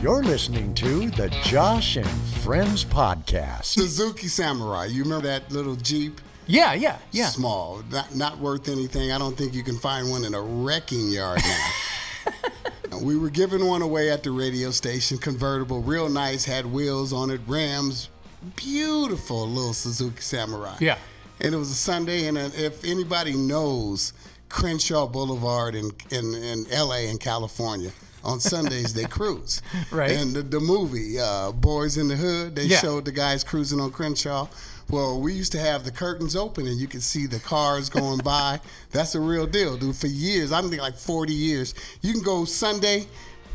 You're listening to the Josh and Friends podcast. Suzuki Samurai. You remember that little Jeep? Yeah. Small, not worth anything. I don't think you can find one in a wrecking yard now. We were giving one away at the radio station, convertible, real nice, had wheels on it, rims, beautiful little Suzuki Samurai. Yeah. And it was a Sunday, and if anybody knows Crenshaw Blvd in L.A. in California, on Sundays they cruise. Right. And the movie, Boys in the Hood, they showed the guys cruising on Crenshaw. Well, we used to have the curtains open and you could see the cars going by. That's a real deal, dude. For years, I'm thinking like 40 years. You can go Sunday,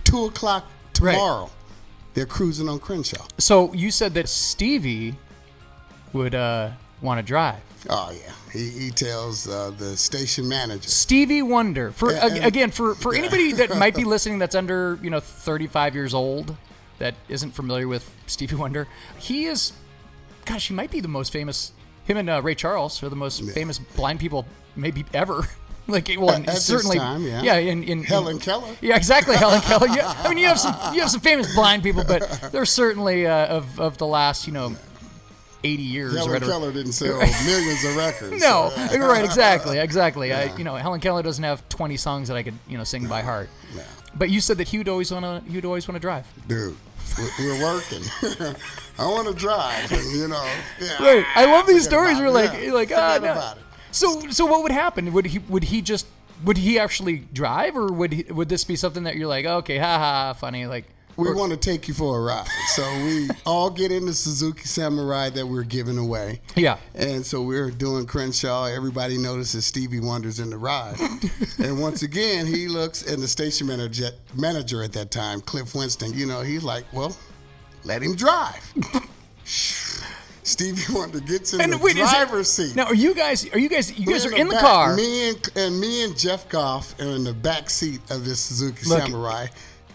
2 o'clock tomorrow. Right. They're cruising on Crenshaw. So you said that Stevie would want to drive. Oh, yeah. He tells the station manager. Stevie Wonder. For anybody that might be listening that's under 35 years old that isn't familiar with Stevie Wonder, he is, gosh, he might be the most famous. Him and Ray Charles are the most famous blind people maybe ever. Like, well, at certainly, this time, in Helen Keller. Yeah, exactly, Helen Keller. Yeah, I mean, you have some famous blind people, but they're certainly of the last 80 years. Helen Keller didn't sell millions of records. No, right, exactly. Yeah. Helen Keller doesn't have 20 songs that I could sing by heart. No. But you said that he would always want to drive. Dude, we're working. I want to drive, Right. I love these stories. We're like, about it. So what would happen? Would he actually drive, or would this be something that you're like, okay, haha, funny, like? We want to take you for a ride. So we all get in the Suzuki Samurai that we're giving away. Yeah. And so we're doing Crenshaw. Everybody notices Stevie Wonder's in the ride. And once again, he looks, and the station manager at that time, Cliff Winston, he's like, well, let him drive. Stevie Wonder gets in the driver's seat. Now, you guys are in the car. Me and Jeff Goff are in the back seat of this Suzuki Samurai.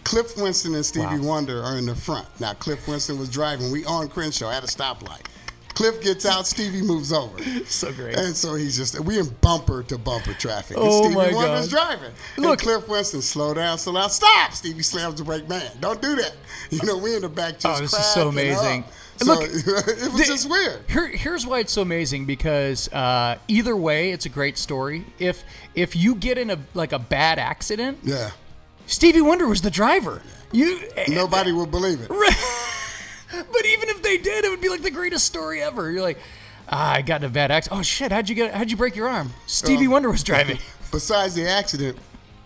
Cliff Winston and Stevie Wonder are in the front. Now, Cliff Winston was driving. We on Crenshaw at a stoplight. Cliff gets out. Stevie moves over. So great. And so we in bumper-to-bumper traffic. And Oh, Stevie my Wonder's God. driving. Look. And Cliff Winston, slow down. Stop. Stevie slams the brake. Man, don't do that. We in the back just this is so amazing. So Look, it was just weird. Here's why it's so amazing, because either way, it's a great story. If you get in a bad accident, Stevie Wonder was the driver. Nobody would believe it. But even if they did, it would be like the greatest story ever. You're like, I got in a bad accident. Oh shit, how'd you break your arm? Stevie Wonder was driving. Besides the accident,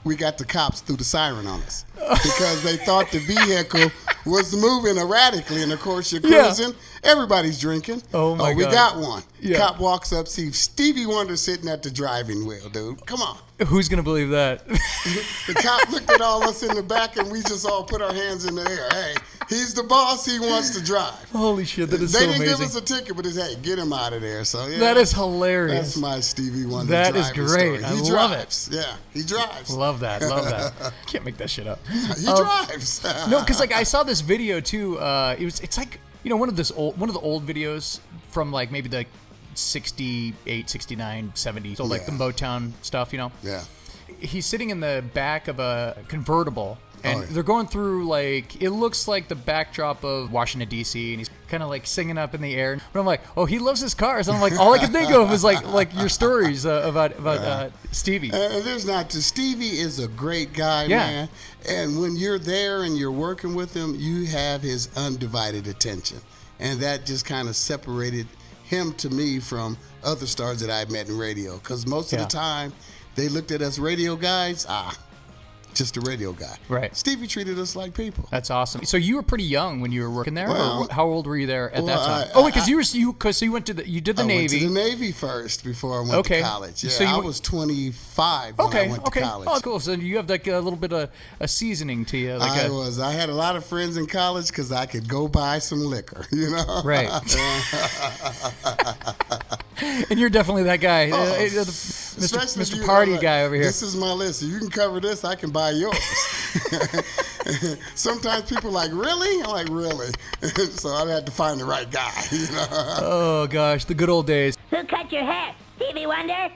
we got the cops through the siren on us because they thought the vehicle was moving erratically, and of course you're cruising. Everybody's drinking. Oh my God. We got one. Yeah. Cop walks up, sees Stevie Wonder sitting at the driving wheel, dude. Come on. Who's gonna believe that? The cop looked at all us in the back, and we just all put our hands in the air. Hey, he's the boss. He wants to drive. Holy shit, that is so amazing. They didn't give us a ticket, but it's, hey, get him out of there. So that is hilarious. That's my Stevie Wonder. That is great. Story. I love it. Yeah, he drives. Love that. Can't make that shit up. He drives. No, because I saw this video too. It's like one of the old videos from like maybe the 68, 69, 70. So like the Motown stuff, Yeah. He's sitting in the back of a convertible, and they're going through, like, it looks like the backdrop of Washington, D.C., and he's kind of like singing up in the air. But I'm like, oh, he loves his cars. And I'm like, all I could think of was like your stories about Stevie. And there's not to Stevie is a great guy, man. And when you're there and you're working with him, you have his undivided attention. And that just kind of separated him to me from other stars that I've met in radio. Because most of the time, they looked at us radio guys, just a radio guy. Right. Stevie treated us like people. That's awesome. So you were pretty young when you were working there? Well, or how old were you there at that time? Because you went to you did the Navy. I went to the Navy first before I went to college. Yeah, so I was 25 when I went to college. Oh, cool. So you have like a little bit of a seasoning to you. I had a lot of friends in college because I could go buy some liquor, Right. And you're definitely that guy, Mr. Party guy over here. This is my list. If you can cover this, I can buy yours. Sometimes people are like, really? I'm like, really? So I had to find the right guy. Oh, gosh, the good old days. Who cut your hair? Stevie Wonder?